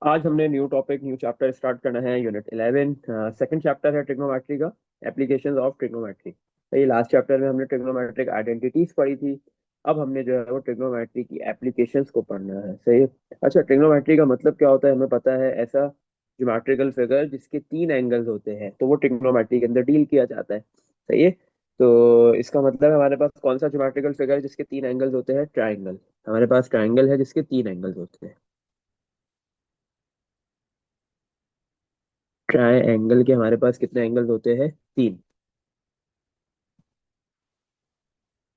आज हमने new chapter start करना है, यूनिट 11। सेकंड चैप्टर है ट्रिग्नोमेट्री का, एप्लीकेशंस ऑफ ट्रिग्नोमेट्री। तो ये लास्ट चैप्टर में हमने ट्रिग्नोमेट्रिक आइडेंटिटीज पढ़ी थी। अब हमने जो है वो ट्रिग्नोमेट्री की एप्लीकेशंस को पढ़ना है। सही है। अच्छा, ट्रिग्नोमेट्री का मतलब क्या होता है हमें पता है। ऐसा ज्योमेट्रिकल फिगर जिसके तीन एंगल्स होते हैं तो वो ट्रिग्नोमेट्री के अंदर डील किया जाता है। सही है। तो इसका मतलब है हमारे पास कौन सा ज्योमेट्रिकल फिगर है जिसके तीन एंगल्स होते हैं? ट्राइंगल। हमारे पास ट्राइंगल है जिसके तीन एंगल्स होते हैं। ट्रायंगल के हमारे पास कितने एंगल्स होते हैं? तीन।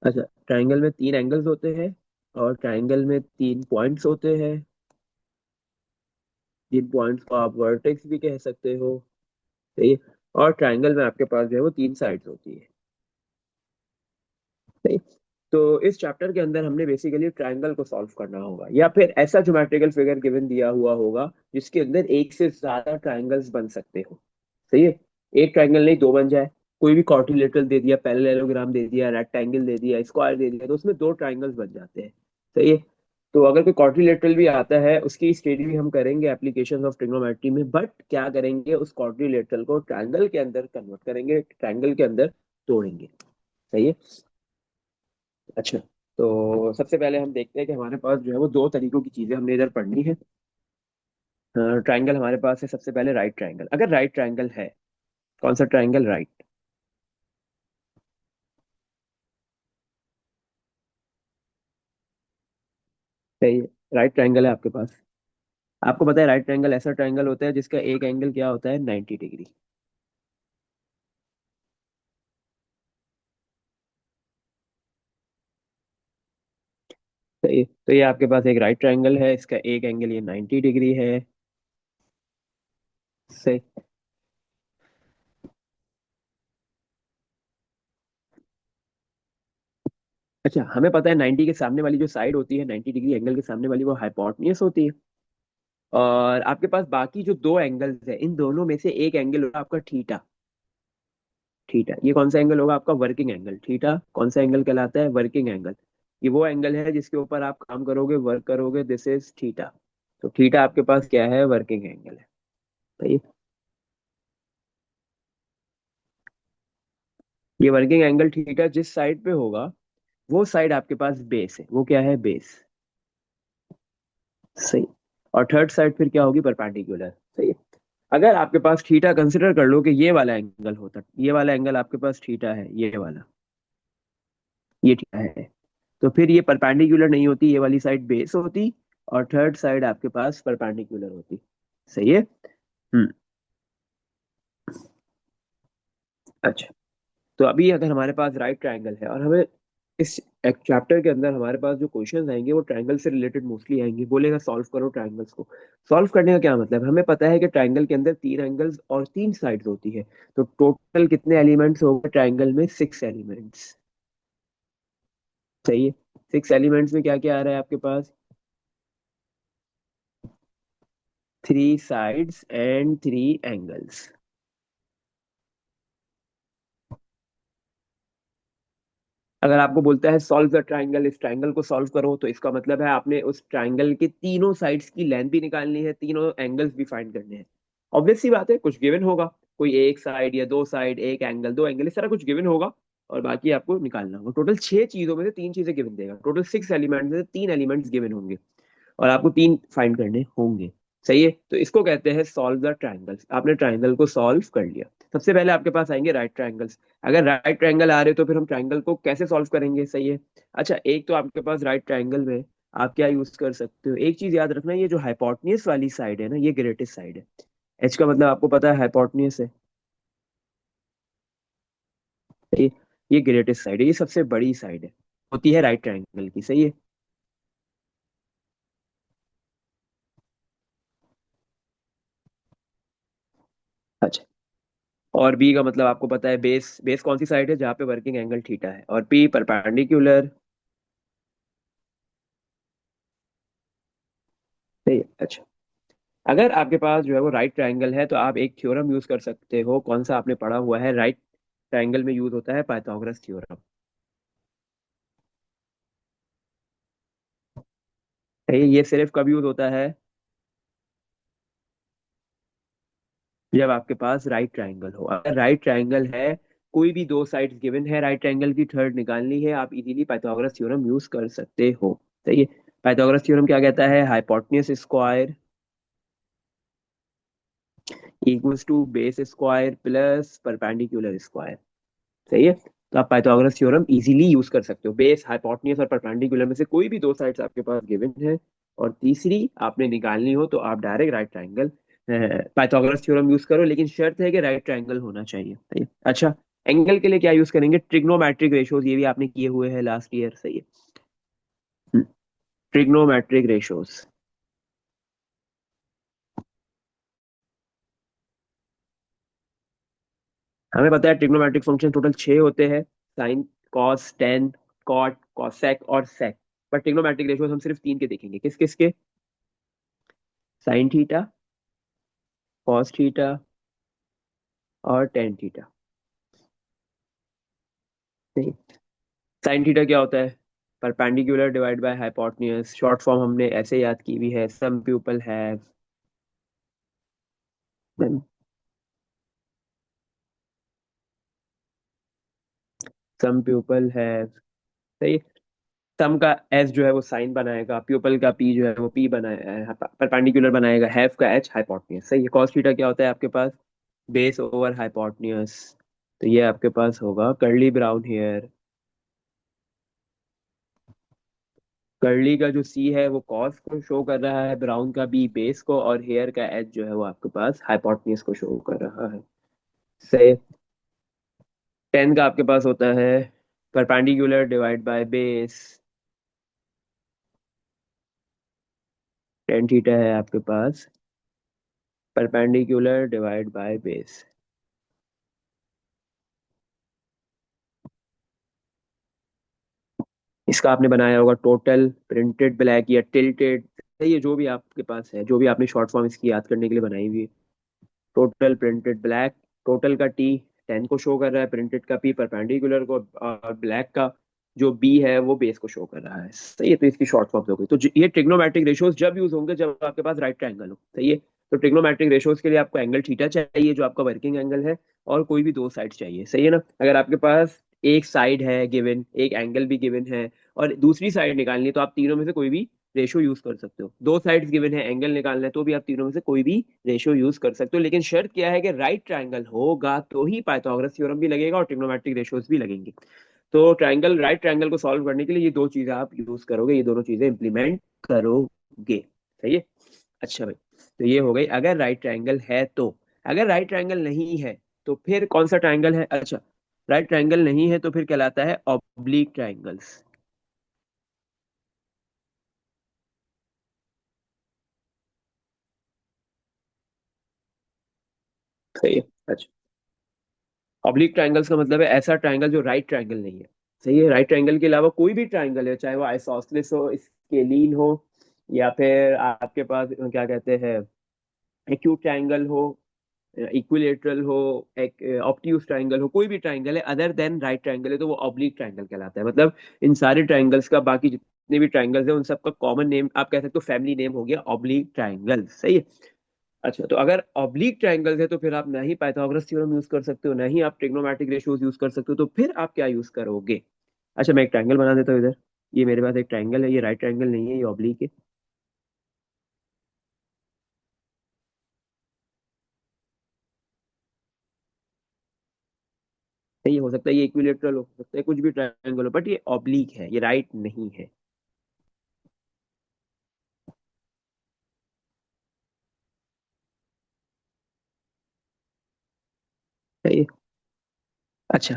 अच्छा, ट्रायंगल में तीन एंगल्स होते हैं और ट्रायंगल में तीन पॉइंट्स होते हैं। जिन पॉइंट्स को आप वर्टेक्स भी कह सकते हो। सही है। और ट्रायंगल में आपके पास जो है वो तीन साइड्स होती है। सही। तो इस चैप्टर के अंदर हमने बेसिकली ट्रायंगल को सॉल्व करना होगा, या फिर ऐसा ज्योमेट्रिकल फिगर गिवन दिया हुआ होगा जिसके अंदर एक से ज्यादा ट्रायंगल्स बन सकते हो। सही है। एक ट्रायंगल नहीं, दो बन जाए। कोई भी क्वाड्रिलेटरल दे दिया, पैरेललोग्राम दे दिया, रेक्टेंगल दे दिया, स्क्वायर दे दिया, तो उसमें दो ट्रायंगल्स बन जाते हैं। सही है। तो अगर कोई क्वाड्रिलेटरल भी आता है उसकी स्टडी भी हम करेंगे एप्लीकेशन ऑफ ट्रिग्नोमेट्री में, बट क्या करेंगे, उस क्वाड्रिलेटरल को ट्रायंगल के अंदर कन्वर्ट करेंगे, ट्रायंगल के अंदर तोड़ेंगे। सही है। अच्छा, तो सबसे पहले हम देखते हैं कि हमारे पास जो है वो दो तरीकों की चीजें हमने इधर पढ़नी है। ट्रायंगल हमारे पास है सबसे पहले राइट ट्रायंगल। अगर राइट ट्रायंगल है, कौन सा ट्रायंगल? राइट। सही है। राइट ट्रायंगल है आपके पास। आपको पता है राइट ट्रायंगल ऐसा ट्रायंगल होता है जिसका एक एंगल क्या होता है? 90 डिग्री। सही है। तो ये आपके पास एक राइट ट्रायंगल है, इसका एक एंगल ये 90 डिग्री है। सही। अच्छा, हमें पता है 90 के सामने वाली जो साइड होती है, 90 डिग्री एंगल के सामने वाली, वो हाइपोटेन्यूस होती है। और आपके पास बाकी जो दो एंगल्स है, इन दोनों में से एक एंगल होगा आपका थीटा। थीटा ये कौन सा एंगल होगा आपका? Working angle. थीटा कौन सा एंगल कहलाता है? Working angle. ये वो एंगल है जिसके ऊपर आप काम करोगे, वर्क करोगे, दिस इज थीटा। तो थीटा आपके पास क्या है? वर्किंग एंगल है। सही। ये वर्किंग एंगल थीटा जिस साइड पे होगा वो साइड आपके पास बेस है। वो क्या है? बेस। सही। और थर्ड साइड फिर क्या होगी? परपेंडिकुलर। सही है। अगर आपके पास थीटा, कंसिडर कर लो कि ये वाला एंगल होता, ये वाला एंगल आपके पास थीटा है, ये वाला, ये थीटा है, तो फिर ये परपेंडिकुलर नहीं होती, ये वाली साइड बेस होती और थर्ड साइड आपके पास परपेंडिकुलर होती। सही है। हम्म। अच्छा, तो अभी अगर हमारे पास राइट ट्रायंगल है और हमें इस चैप्टर के अंदर हमारे पास जो क्वेश्चंस आएंगे वो ट्रायंगल से रिलेटेड मोस्टली आएंगे। बोलेगा सॉल्व करो ट्रायंगल्स को। सॉल्व करने का क्या मतलब? हमें पता है कि ट्रायंगल के अंदर तीन एंगल्स और तीन साइड्स होती है। तो टोटल कितने एलिमेंट्स हो गए ट्रायंगल में? Six elements. सही है। सिक्स एलिमेंट्स में क्या क्या आ रहा है आपके पास? Three sides and three angles. अगर आपको बोलता है सॉल्व द ट्राइंगल, इस ट्राइंगल को सॉल्व करो, तो इसका मतलब है आपने उस ट्राइंगल के तीनों साइड्स की लेंथ भी निकालनी है, तीनों एंगल्स भी फाइंड करने हैं। ऑब्वियस सी बात है, कुछ गिवन होगा, कोई एक साइड या दो साइड, एक एंगल, दो एंगल, इस तरह कुछ गिवन होगा और बाकी आपको निकालना होगा। टोटल छह चीजों में से तीन चीजें गिवन देगा। टोटल सिक्स एलिमेंट में से तीन एलिमेंट्स गिवन होंगे और आपको तीन फाइंड करने होंगे। सही है। तो इसको कहते हैं सॉल्व द ट्राइंगल्स। आपने ट्राइंगल को सॉल्व कर लिया। सबसे पहले आपके पास आएंगे राइट ट्राइंगल्स। अगर राइट ट्राइंगल आ रहे तो फिर हम ट्राइंगल को कैसे सॉल्व करेंगे? सही है। अच्छा, एक तो आपके पास राइट ट्राइंगल में आप क्या यूज कर सकते हो, एक चीज याद रखना, ये जो हाइपोटेन्यूस वाली साइड है ना, ये ग्रेटेस्ट साइड है। एच का मतलब आपको पता है हाइपोटेन्यूस है। ये ये ग्रेटेस्ट साइड है, ये सबसे बड़ी साइड है, होती है राइट ट्राइंगल की। सही है। अच्छा, और बी का मतलब आपको पता है, बेस। बेस कौन सी साइड है? जहाँ पे वर्किंग एंगल थीटा है। और पी परपेंडिकुलर। सही है। अच्छा, अगर आपके पास जो है वो राइट ट्रायंगल है तो आप एक थ्योरम यूज कर सकते हो। कौन सा आपने पढ़ा हुआ है? राइट ट्रायंगल में यूज होता है पाइथागोरस थ्योरम। ये सिर्फ कब यूज होता है? जब आपके पास राइट ट्रायंगल हो। अगर राइट ट्रायंगल है, कोई भी दो साइड्स गिवन है, राइट ट्रायंगल की थर्ड निकालनी है, आप इजीली पाइथागोरस थ्योरम यूज कर सकते हो। सही है। पाइथागोरस थ्योरम क्या कहता है? Hypotenuse square equals to base square plus perpendicular square. सही है। तो आप पाइथागोरस थ्योरम इजीली यूज कर सकते हो। बेस, हाइपोटेन्यूज और परपेंडिकुलर में से कोई भी दो साइड्स आपके पास गिवन है और तीसरी आपने निकालनी हो, तो आप direct right triangle Pythagoras theorem use करो, लेकिन शर्त है कि राइट ट्रायंगल होना चाहिए। सही है। अच्छा, एंगल के लिए क्या यूज करेंगे? ट्रिग्नोमेट्रिक रेशोज, ये भी आपने किए हुए हैं लास्ट ईयर। सही है। ट्रिग्नोमेट्रिक रेशोज, हमें पता है ट्रिग्नोमेट्रिक फंक्शन टोटल 6 होते हैं। Sine, cos, tan, cot, cosec और सेक। पर ट्रिग्नोमेट्रिक रेशोज हम सिर्फ 3 के देखेंगे। किस किस के? साइन थीटा, कॉस थीटा और टेन थीटा। नहीं, साइन थीटा क्या होता है? Perpendicular divide by hypotenuse. Short form हमने ऐसे याद की हुई है, some people have, some people have. सही। सम का एस जो है वो साइन बनाएगा, प्यूपल का पी जो है वो पी बनाएगा, परपेंडिकुलर बनाएगा, हैव का एच हाइपोटेन्यूज। सही है। कॉस थीटा क्या होता है आपके पास? Base over hypotenuse. तो ये आपके पास होगा कर्ली ब्राउन हेयर। कर्ली का जो सी है वो कॉस को शो कर रहा है, ब्राउन का बी बेस को, और हेयर का एच जो है वो आपके पास हाइपोटेन्यूज को शो कर रहा है। सही। टेन का आपके पास होता है perpendicular divide by base. Tan theta है आपके पास परपेंडिकुलर डिवाइड बाय बेस। इसका आपने बनाया होगा टोटल प्रिंटेड ब्लैक या टिल्टेड। ये जो भी आपके पास है, जो भी आपने शॉर्ट फॉर्म इसकी याद करने के लिए बनाई हुई है। टोटल प्रिंटेड ब्लैक, टोटल का टी टेन को शो कर रहा है, प्रिंटेड का पी परपेंडिकुलर को, और ब्लैक का जो बी है वो बेस को शो कर रहा है। सही है। तो इसकी शॉर्ट फॉर्म हो गई। तो ये ट्रिग्नोमेट्रिक रेशियोज जब यूज होंगे जब आपके पास राइट ट्रायंगल हो। सही है। तो ट्रिग्नोमेट्रिक रेशियोज के लिए आपको एंगल थीटा चाहिए जो आपका वर्किंग एंगल है, और कोई भी दो साइड चाहिए। सही है ना। अगर आपके पास एक साइड है गिवन, एक एंगल भी गिवन है, और दूसरी साइड निकालनी है, तो आप तीनों में से कोई भी रेशो यूज कर सकते हो। दो साइड्स गिवन है, एंगल निकालना है, तो भी आप तीनों में से कोई भी रेशो यूज कर सकते हो। लेकिन शर्त क्या है कि राइट ट्रायंगल होगा तो ही पाइथागोरस थ्योरम भी लगेगा और ट्रिग्नोमेट्रिक रेशोज भी लगेंगे। तो ट्रायंगल, राइट ट्रायंगल को सॉल्व करने के लिए ये दो चीजें आप यूज करोगे, ये दोनों चीजें इंप्लीमेंट करोगे। सही है। अच्छा भाई, तो ये हो गई अगर राइट ट्रायंगल है तो। अगर राइट ट्रायंगल नहीं है तो फिर कौन सा ट्रायंगल है? अच्छा, राइट ट्रायंगल नहीं है तो फिर कहलाता है ऑब्लिक ट्रायंगल्स। सही है। अच्छा, ऑब्लिक ट्रायंगल्स का मतलब है ऐसा ट्रायंगल जो राइट ट्रायंगल नहीं है। सही है। राइट ट्रायंगल के अलावा कोई भी ट्रायंगल है, चाहे वो आइसोसेलेस हो, स्केलीन हो, या फिर आपके पास क्या कहते हैं एक्यूट ट्रायंगल हो, इक्विलेटरल हो, एक ऑब्ट्यूज ट्रायंगल हो, कोई भी ट्रायंगल है अदर देन राइट ट्रायंगल है तो वो ऑब्लिक ट्रायंगल कहलाता है। मतलब इन सारे ट्रायंगल्स का, बाकी जितने भी ट्रायंगल्स हैं उन सबका कॉमन नेम आप कह सकते हो, फैमिली नेम हो गया ऑब्लिक ट्रायंगल। सही है। अच्छा, तो अगर ऑब्लिक ट्रायंगल्स है तो फिर आप ना ही पाइथागोरस थ्योरम यूज कर सकते हो, ना ही आप ट्रिग्नोमेट्रिक रेशियोज यूज कर सकते हो, तो फिर आप क्या यूज करोगे? अच्छा, मैं एक ट्रायंगल बना देता हूँ इधर। ये मेरे पास एक ट्रायंगल है, ये राइट ट्रायंगल नहीं है, ये ऑब्लिक है। ये हो सकता है, ये इक्विलेटरल हो सकता है, कुछ भी ट्रायंगल हो, बट ये ऑब्लिक है, ये राइट नहीं है। सही है। अच्छा,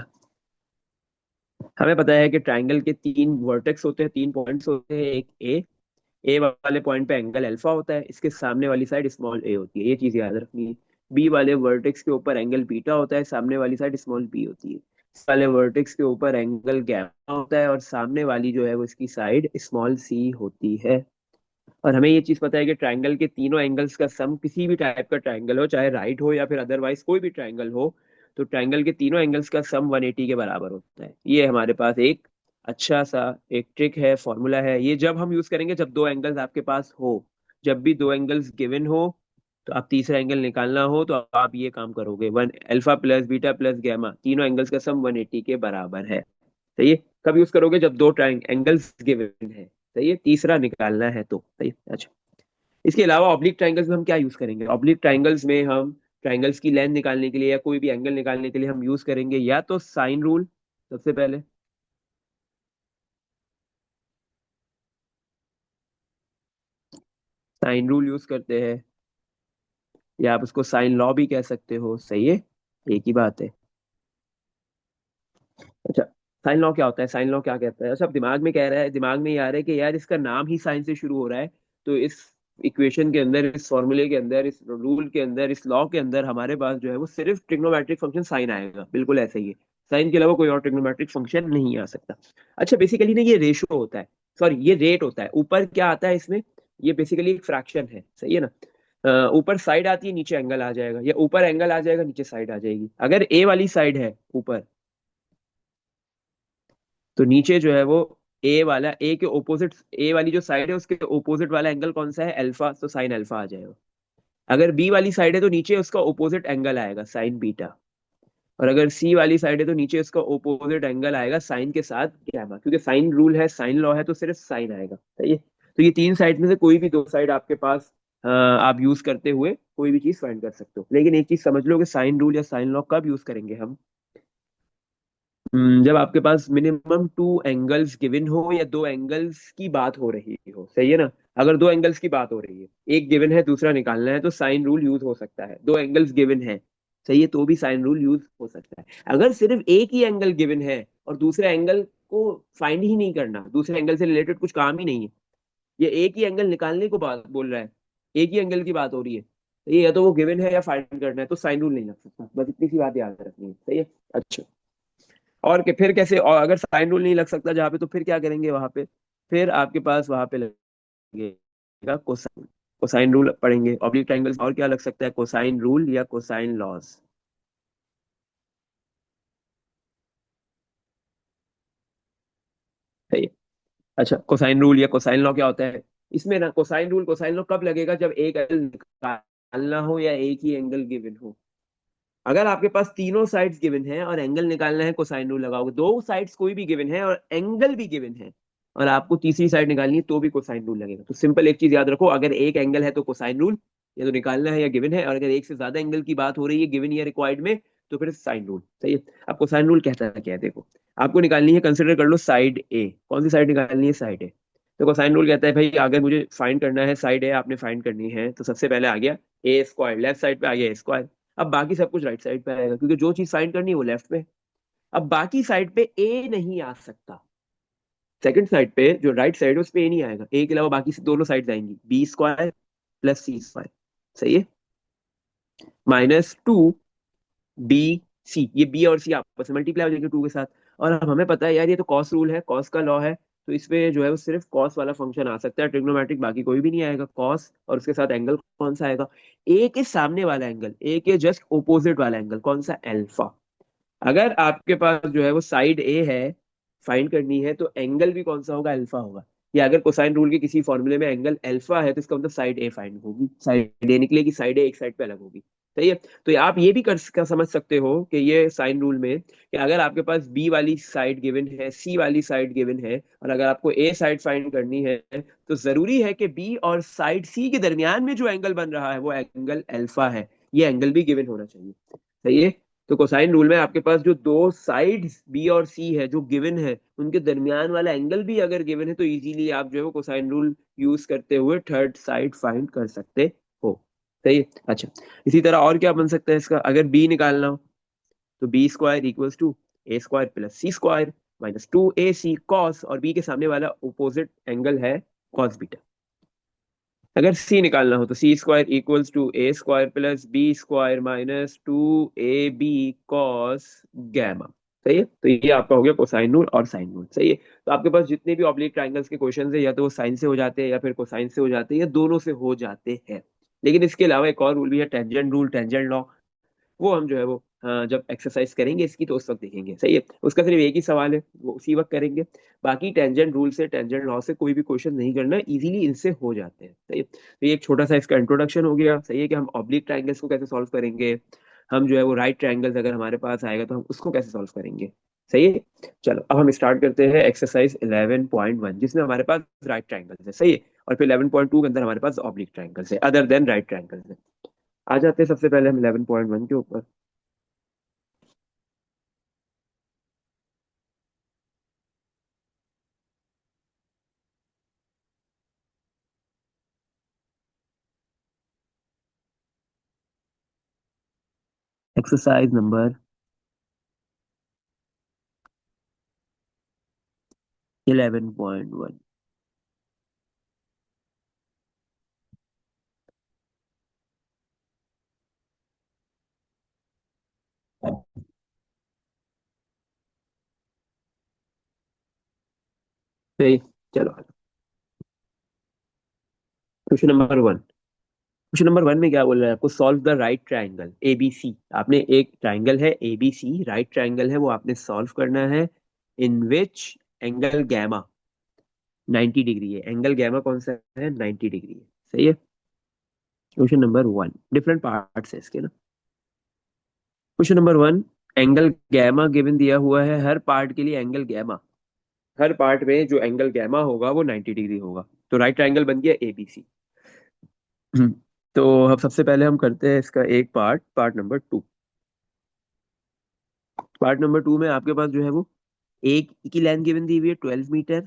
हमें पता है कि ट्रायंगल के 3 वर्टेक्स होते हैं, 3 पॉइंट्स होते हैं। एक ए, ए वाले पॉइंट पे एंगल अल्फा होता है, इसके सामने वाली साइड स्मॉल ए होती है, ये चीज याद रखनी है। बी वाले वर्टेक्स के ऊपर एंगल बीटा होता है, सामने वाली साइड स्मॉल बी होती है। इस वाले वर्टेक्स के ऊपर एंगल गैमा होता है, और सामने वाली जो है वो इसकी साइड स्मॉल सी होती है। और हमें ये चीज पता है कि ट्रायंगल के तीनों एंगल्स का सम, किसी भी टाइप का ट्रायंगल हो, चाहे राइट हो या फिर अदरवाइज कोई भी ट्रायंगल हो, तो ट्रायंगल के तीनों एंगल्स का सम 180 के बराबर होता है। ये हमारे पास एक अच्छा सा एक ट्रिक है, फॉर्मूला है। ये जब हम यूज करेंगे जब दो एंगल्स आपके पास हो। जब भी दो एंगल्स गिवन हो तो आप तीसरा एंगल निकालना हो तो आप ये काम करोगे, one alpha plus beta plus gamma, तीनों एंगल्स का सम 180 के बराबर है। सही है। कब यूज करोगे? जब दो ट्राइंग एंगल्स गिवन है। सही है, तीसरा निकालना है तो। सही है। अच्छा, इसके अलावा ऑब्लिक ट्राइंगल्स में हम क्या यूज करेंगे? ऑब्लिक ट्राइंगल्स में हम ट्राइंगल्स की लेंथ निकालने के लिए या कोई भी एंगल निकालने के लिए हम यूज करेंगे या तो साइन रूल, सबसे पहले साइन रूल यूज करते हैं, या आप उसको साइन लॉ भी कह सकते हो। सही है, एक ही बात है। अच्छा, साइन लॉ क्या होता है? साइन लॉ क्या कहता है? सब दिमाग में कह रहा है, दिमाग में ये आ रहा है कि यार इसका नाम ही साइन से शुरू हो रहा है, तो इस इक्वेशन के अंदर, इस फॉर्मूले के अंदर, इस रूल के अंदर, इस लॉ के अंदर हमारे पास जो है वो सिर्फ ट्रिग्नोमेट्रिक फंक्शन साइन आएगा। बिल्कुल ऐसा ही है, साइन के अलावा कोई और ट्रिग्नोमेट्रिक फंक्शन नहीं आ सकता। अच्छा, बेसिकली ना ये रेशो होता है, सॉरी ये रेट होता है। ऊपर क्या आता है इसमें? ये बेसिकली एक फ्रैक्शन है। सही है ना? ऊपर साइड आती है, नीचे एंगल आ जाएगा, या ऊपर एंगल आ जाएगा, नीचे साइड आ जाएगी। अगर ए वाली साइड है ऊपर, तो नीचे जो है वो ए वाला, ए के ओपोजिट, ए वाली जो साइड है उसके ओपोजिट वाला एंगल कौन सा है? अल्फा, तो साइन अल्फा आ जाएगा। अगर बी वाली साइड है तो नीचे उसका ओपोजिट एंगल आएगा, साइन बीटा। और अगर सी वाली साइड है तो नीचे उसका ओपोजिट एंगल आएगा साइन के साथ गैमा, क्योंकि साइन रूल है, साइन लॉ है, तो सिर्फ साइन आएगा। सही है। तो ये तीन साइड में से कोई भी दो साइड आपके पास आप यूज करते हुए कोई भी चीज फाइंड कर सकते हो। लेकिन एक चीज समझ लो कि साइन रूल या साइन लॉ कब यूज करेंगे हम? जब आपके पास मिनिमम टू एंगल्स गिवन हो या दो एंगल्स की बात हो रही हो। सही है ना? अगर दो एंगल्स की बात हो रही है, एक गिवन है दूसरा निकालना है, तो साइन रूल यूज हो सकता है। दो एंगल्स गिवन है, सही है, तो भी साइन रूल यूज हो सकता है। अगर सिर्फ एक ही एंगल गिवन है और दूसरे एंगल को फाइंड ही नहीं करना, दूसरे एंगल से रिलेटेड कुछ काम ही नहीं है, ये एक ही एंगल निकालने को बात बोल रहा है, एक ही एंगल की बात हो रही है, तो ये या तो वो गिवन है या फाइंड करना है, तो साइन रूल नहीं लग सकता। बस इतनी सी बात याद रखनी है। सही है। अच्छा, और के फिर कैसे? और अगर साइन रूल नहीं लग सकता जहाँ पे, तो फिर क्या करेंगे वहां पे? फिर आपके पास वहां पे लगेगा कोसाइन, कोसाइन रूल पढ़ेंगे। ऑब्लिक ट्रायंगल्स और क्या लग सकता है? कोसाइन रूल या कोसाइन लॉज। सही है। अच्छा, कोसाइन रूल या कोसाइन लॉ क्या होता है? इसमें ना कोसाइन रूल कोसाइन लॉ कब लगेगा? जब एक एंगल निकालना हो या एक ही एंगल गिवन हो। अगर आपके पास तीनों साइड्स गिवन है और एंगल निकालना है, कोसाइन रूल लगाओगे। दो साइड्स कोई भी गिवन है और एंगल भी गिवन है और आपको तीसरी साइड निकालनी है, तो भी कोसाइन रूल लगेगा। तो सिंपल एक चीज याद रखो, अगर एक एंगल है तो कोसाइन रूल या तो निकालना है या गिवन है, और अगर एक से ज्यादा एंगल की बात हो रही है गिवन या रिक्वायर्ड में, तो फिर साइन रूल। सही है। अब कोसाइन रूल कहता है क्या है? देखो, आपको निकालनी है, कंसिडर कर लो साइड ए। कौन सी साइड निकालनी है? साइड ए। तो कोसाइन रूल कहता है भाई, अगर मुझे फाइंड करना है साइड ए, आपने फाइंड करनी है, तो सबसे पहले आ गया ए स्क्वायर, लेफ्ट साइड पे आ गया ए स्क्वायर। अब बाकी सब कुछ राइट साइड पे आएगा, क्योंकि जो चीज फाइंड करनी है वो लेफ्ट में। अब बाकी साइड पे ए नहीं आ सकता, सेकंड साइड पे जो राइट साइड है उस पे ए नहीं आएगा, ए के अलावा बाकी दोनों साइड आएंगी, B square plus C square. सही है। -2 बी सी, ये बी और सी आपस में मल्टीप्लाई हो जाएंगे 2 के साथ। और अब हमें पता है यार, ये तो कॉस रूल है, कॉस का लॉ है, तो इसमें जो है वो सिर्फ कॉस वाला फंक्शन आ सकता है, ट्रिग्नोमेट्रिक बाकी कोई भी नहीं आएगा। कॉस और उसके साथ एंगल कौन सा आएगा? ए के सामने वाला एंगल, ए के जस्ट ऑपोजिट वाला एंगल कौन सा? अल्फा। अगर आपके पास जो है वो साइड ए है, फाइंड करनी है, तो एंगल भी कौन सा होगा? अल्फा होगा। या अगर कोसाइन रूल के किसी फॉर्मूले में एंगल अल्फा है, तो इसका मतलब साइड ए फाइंड होगी, साइड ए निकलेगी, साइड ए एक साइड पे अलग होगी। सही है। तो आप ये भी कर समझ सकते हो कि ये साइन रूल में, कि अगर आपके पास बी वाली साइड गिवन है, सी वाली साइड गिवन है, और अगर आपको ए साइड फाइंड करनी है, तो जरूरी है कि बी और साइड सी के दरमियान में जो एंगल बन रहा है वो एंगल अल्फा है, ये एंगल भी गिवन होना चाहिए। सही है। तो कोसाइन रूल में आपके पास जो दो साइड्स बी और सी है जो गिवन है, उनके दरमियान वाला एंगल भी अगर गिवन है, तो इजीली आप जो है वो कोसाइन रूल यूज करते हुए थर्ड साइड फाइंड कर सकते हो। सही है। अच्छा, इसी तरह और क्या बन सकता है इसका? अगर बी निकालना हो, तो B square equals to A square plus C square -2ac cos, और बी के सामने वाला ऑपोजिट एंगल है कॉस बीटा। अगर सी निकालना हो, तो C square equals to A square plus B square -2ab cos gamma. सही है। तो ये आपका हो गया कोसाइन रूल और साइन रूल। सही है। तो आपके पास जितने भी ऑब्लिक ट्राइंगल्स के क्वेश्चन है, या तो वो साइन से हो जाते हैं या फिर कोसाइन से हो जाते हैं, या दोनों से हो जाते हैं। लेकिन इसके अलावा एक और रूल भी है, टेंजेंट रूल, टेंजेंट लॉ, वो हम जो है वो जब एक्सरसाइज करेंगे इसकी तो उस वक्त देखेंगे। सही है, उसका सिर्फ एक ही सवाल है, वो उसी वक्त करेंगे। बाकी टेंजेंट रूल से, टेंजेंट लॉ से कोई भी क्वेश्चन नहीं करना, इजीली इनसे हो जाते हैं। सही है, तो ये एक छोटा सा इसका इंट्रोडक्शन हो गया। सही है कि हम ऑब्लिक ट्राइंगल्स को कैसे सॉल्व करेंगे, हम जो है वो राइट ट्राइंगल्स अगर हमारे पास आएगा तो हम उसको कैसे सॉल्व करेंगे। सही है, चलो अब हम स्टार्ट करते हैं एक्सरसाइज 11.1 जिसमें हमारे पास राइट ट्राइंगल्स है। सही है, और फिर 11.2 के अंदर हमारे पास ऑब्लिक ट्राइंगल्स है अदर देन राइट ट्राइंगल्स है। आ जाते हैं सबसे पहले हम 11.1 के ऊपर। Exercise number 11.1। सही, चलो क्वेश्चन नंबर 1। क्वेश्चन नंबर 1 में क्या बोल रहा है आपको, solve the right triangle ABC. आपने एक ट्राइंगल है एबीसी, राइट ट्राइंगल है, वो आपने सॉल्व करना है। इन विच एंगल गैमा 90 डिग्री है। एंगल गैमा कौन सा है, 90 डिग्री है। सही है, क्वेश्चन नंबर 1 डिफरेंट पार्ट्स है इसके ना। Question number 1, angle gamma given दिया हुआ है, हर पार्ट के लिए एंगल गैमा, हर पार्ट में जो एंगल गैमा होगा वो 90 डिग्री होगा। तो राइट ट्राइंगल बन गया एबीसी। तो अब सबसे पहले हम करते हैं इसका एक part, part number 2। Part number 2 में आपके पास जो है वो एक की लेंथ गिवन दी हुई है 12 मीटर,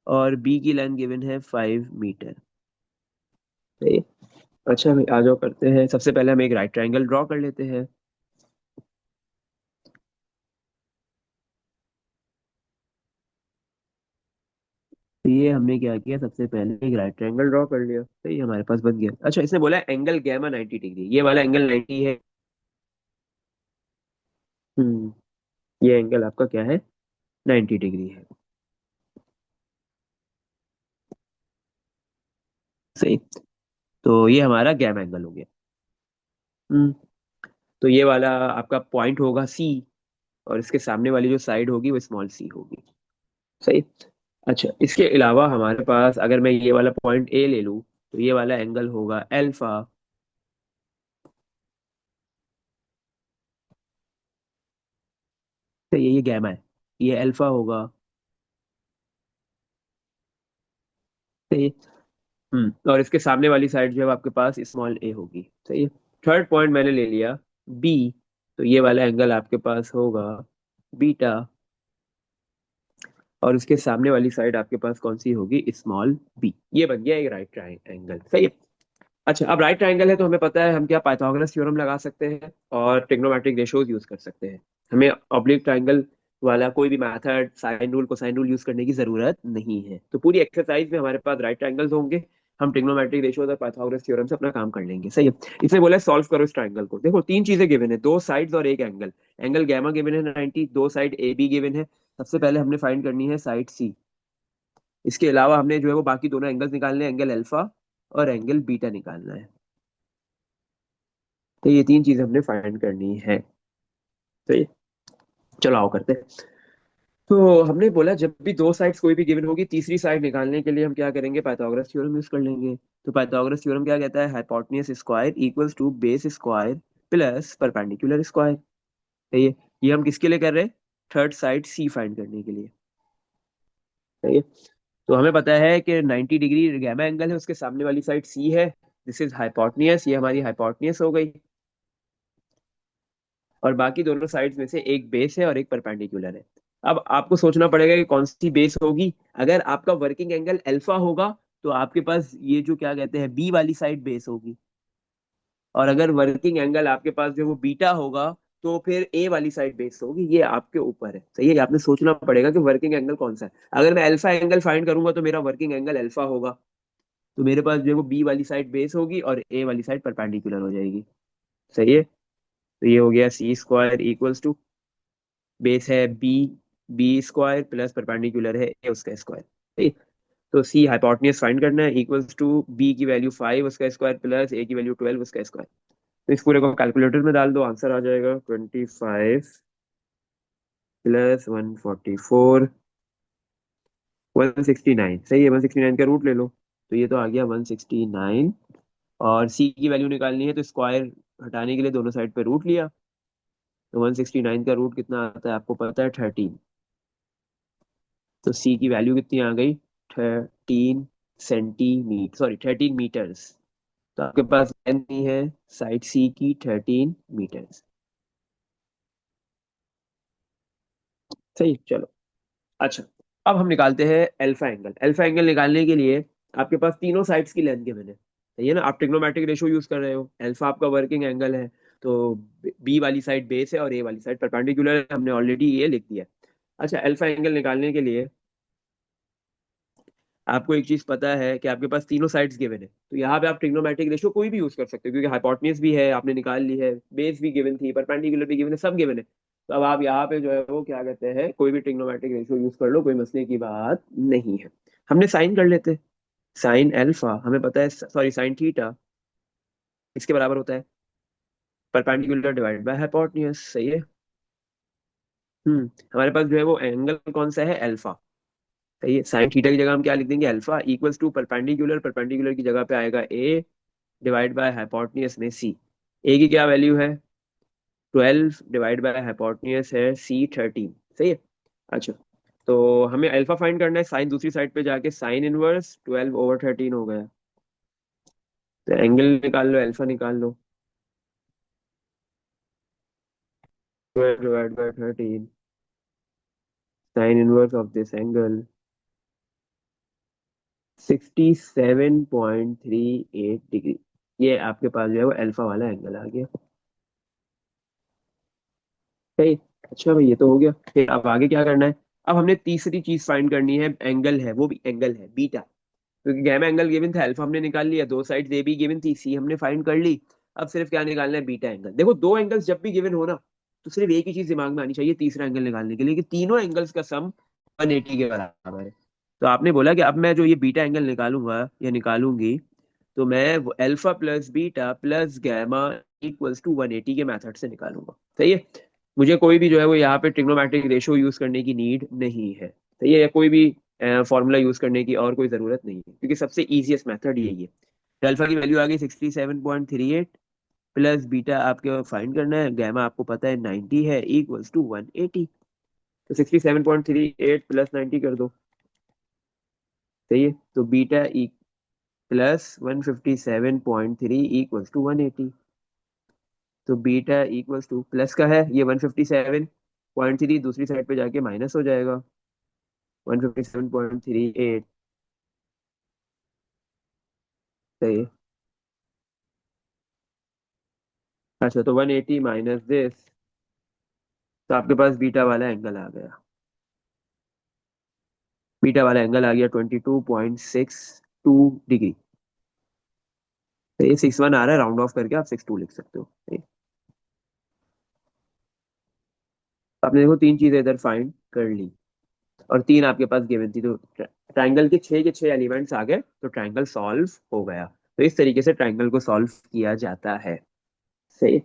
और बी की लेंथ गिवन है 5 मीटर। सही है? अच्छा भाई आ जाओ, करते हैं सबसे पहले हम एक राइट ट्राइंगल ड्रॉ कर लेते हैं। तो ये हमने क्या किया, सबसे पहले एक राइट ट्रायंगल ड्रॉ कर लिया। तो ये हमारे पास बन गया। अच्छा, इसने बोला एंगल गैमा 90 डिग्री, ये वाला एंगल 90 है। हम्म, ये एंगल आपका क्या है, 90 डिग्री है। सही, तो ये हमारा गैमा एंगल हो गया। हम्म, तो ये वाला आपका पॉइंट होगा सी, और इसके सामने वाली जो साइड होगी वो स्मॉल सी होगी। सही। अच्छा, इसके अलावा हमारे पास अगर मैं ये वाला पॉइंट ए ले लूं तो ये वाला एंगल होगा अल्फा। तो ये गैमा है, ये अल्फा होगा। सही। और इसके सामने वाली साइड जो है वो आपके पास स्मॉल ए होगी। सही है। थर्ड पॉइंट मैंने ले लिया बी, तो ये वाला एंगल आपके पास होगा बीटा, और उसके सामने वाली साइड आपके पास कौन सी होगी, स्मॉल बी। ये बन गया एक राइट ट्राइंगल। सही है। अच्छा, अब राइट ट्राइंगल है तो हमें पता है हम क्या पाइथागोरस थ्योरम लगा सकते हैं और ट्रिग्नोमेट्रिक रेशोज यूज कर सकते हैं। हमें ऑब्लिक ट्राइंगल वाला कोई भी method, sine rule, cosine rule use करने की जरूरत नहीं है। तो पूरी एक्सरसाइज में हमारे पास राइट ट्राइंगल्स होंगे, हम ट्रिग्नोमेट्रिक रेशोज और पाइथागोरस थ्योरम से अपना काम कर लेंगे। सही है। इसने बोला सॉल्व करो इस ट्राइंगल को। देखो तीन चीजें गिवन है, दो साइड्स और एक एंगल। एंगल गैमा गिवन है 90, दो साइड ए बी गिवन है। सबसे पहले हमने फाइंड करनी है साइड सी। इसके अलावा हमने जो है वो बाकी दोनों एंगल्स निकालने हैं, एंगल अल्फा और एंगल बीटा निकालना है। तो ये तीन चीजें हमने फाइंड करनी है। तो ये, चलो आओ करते हैं। तो हमने बोला जब भी दो साइड्स कोई भी गिवन होगी, तीसरी साइड निकालने के लिए हम क्या करेंगे, पाइथागोरस थ्योरम यूज कर लेंगे। तो पाइथागोरस थ्योरम क्या कहता है, hypotenuse square equals to base square plus perpendicular square. सही है। ये हम किसके लिए कर रहे हैं, थर्ड साइड सी फाइंड करने के लिए। सही है। तो हमें पता है कि 90 डिग्री गैमा एंगल है, उसके सामने वाली साइड सी है। दिस इज हाइपोटेन्यूज, ये हमारी हाइपोटेन्यूज हो गई। और बाकी दोनों साइड्स में से एक बेस है और एक परपेंडिकुलर है। अब आपको सोचना पड़ेगा कि कौन सी बेस होगी। अगर आपका वर्किंग एंगल अल्फा होगा तो आपके पास ये जो क्या कहते हैं बी वाली साइड बेस होगी, और अगर वर्किंग एंगल आपके पास जो वो बीटा होगा तो फिर ए वाली साइड बेस होगी। ये आपके ऊपर है। सही है, आपने सोचना पड़ेगा कि वर्किंग एंगल कौन सा है। अगर मैं अल्फा एंगल फाइंड करूंगा तो मेरा वर्किंग एंगल अल्फा होगा, तो मेरे पास जो है वो बी वाली साइड बेस होगी और ए वाली साइड परपेंडिकुलर हो जाएगी। सही है। तो ये हो गया C square equals to, base है B, B square plus perpendicular है ए उसका स्क्वायर। ठीक। तो सी हाइपोटेन्यूज फाइंड करना है, इक्वल्स टू बी की वैल्यू 5 उसका स्क्वायर प्लस ए की वैल्यू 12 उसका स्क्वायर। तो इस पूरे को कैलकुलेटर में डाल दो, आंसर आ जाएगा 25 + 144 169। सही है, 169 का रूट ले लो, तो ये तो आ गया 169। और सी की वैल्यू निकालनी है तो स्क्वायर हटाने के लिए दोनों साइड पे रूट लिया, तो 169 का रूट कितना आता है आपको पता है, 13। तो सी की वैल्यू कितनी आ गई, 13 सेंटीमीटर, सॉरी 13 मीटर्स। तो आपके पास कितनी है, साइड सी की 13 मीटर्स। सही, चलो। अच्छा, अब हम निकालते हैं अल्फा एंगल। अल्फा एंगल निकालने के लिए आपके पास तीनों साइड्स की लेंथ गिवन है, सही है ना। आप ट्रिग्नोमेट्रिक रेशियो यूज कर रहे हो, अल्फा आपका वर्किंग एंगल है, तो बी वाली साइड बेस है और ए वाली साइड परपेंडिकुलर है, हमने ऑलरेडी ये लिख दिया। अच्छा, अल्फा एंगल निकालने के लिए आपको एक चीज पता है कि आपके पास तीनों साइड्स गिवन है, तो यहाँ पे आप ट्रिग्नोमेट्रिक रेशियो कोई भी यूज कर सकते हो, क्योंकि हाइपोटेन्यूज भी है आपने निकाल ली है, बेस भी गिवन थी, परपेंडिकुलर भी गिवन है, सब गिवन है। तो अब आप यहाँ पे जो है वो क्या कहते हैं, कोई भी ट्रिग्नोमेट्रिक रेशियो यूज कर लो, कोई मसले की बात नहीं है। हमने साइन कर लेते, साइन अल्फा हमें पता है, सॉरी साइन थीटा इसके बराबर होता है परपेंडिकुलर डिवाइड बाय हाइपोटेन्यूज। सही है। हमारे पास जो है वो एंगल कौन सा है, अल्फा। सही है, साइन थीटा की जगह हम क्या लिख देंगे, alpha equals to perpendicular, perpendicular की जगह पे आएगा ए डिवाइड बाय हाइपोटेन्यूज में सी। ए की क्या वैल्यू है, 12 डिवाइड बाय हाइपोटेन्यूज है सी 13। सही है। अच्छा, तो हमें अल्फा फाइंड करना है, साइन दूसरी साइड पे जाके साइन इनवर्स 12/13 हो गया। तो एंगल निकाल लो, अल्फा निकाल लो, 12/13 sine inverse of this angle 67.38 degree. ये आपके पास जो है वो अल्फा वाला एंगल आ गया। सही। अच्छा भाई, ये तो हो गया, फिर अब आगे क्या करना है। अब हमने तीसरी चीज फाइंड करनी है, एंगल है, वो भी एंगल है बीटा, क्योंकि गैमा एंगल गिवन था, अल्फा हमने निकाल लिया, दो साइड ए भी गिवन थी, सी हमने फाइंड कर ली। अब सिर्फ क्या निकालना है, बीटा एंगल। देखो, दो एंगल्स जब भी गिवन हो ना, तो सिर्फ एक ही चीज दिमाग में आनी चाहिए तीसरा एंगल निकालने के लिए, कि तीनों एंगल्स का सम 180 के बराबर है। तो आपने बोला कि अब मैं जो ये बीटा एंगल निकालूंगा या निकालूंगी, तो मैं alpha plus beta plus gamma equals to 180 के मेथड से निकालूंगा। सही है। मुझे कोई भी जो है वो यहाँ पे ट्रिग्नोमेट्रिक रेशियो यूज करने की नीड नहीं है, सही है, या कोई भी फॉर्मूला यूज करने की और कोई जरूरत नहीं है, क्योंकि सबसे इजीएस्ट मेथड यही है। तो अल्फा की वैल्यू आ गई 67.38, प्लस बीटा आपके फाइंड करना है, गैमा आपको पता है 90 है, इक्वल्स टू 180। तो 67.38 प्लस 90 कर दो। सही है, तो बीटा प्लस 157.3 इक्वल्स टू 180। तो बीटा इक्वल्स टू, प्लस का है ये 157.3, दूसरी साइड पे जाके माइनस हो जाएगा, 157.38। सही है। अच्छा, तो 180 माइनस दिस, तो आपके पास बीटा वाला एंगल आ गया। बीटा वाला एंगल आ गया 22.62 डिग्री। तो ये 61 आ रहा है, राउंड ऑफ करके आप 62 लिख सकते हो। सही। आपने देखो तीन चीजें इधर फाइंड कर ली, और तीन आपके पास गिवन थी, तो ट्राइंगल के छह एलिमेंट्स आ गए, तो ट्राइंगल सॉल्व हो गया। तो इस तरीके से ट्राइंगल को सॉल्व किया जाता है। सही।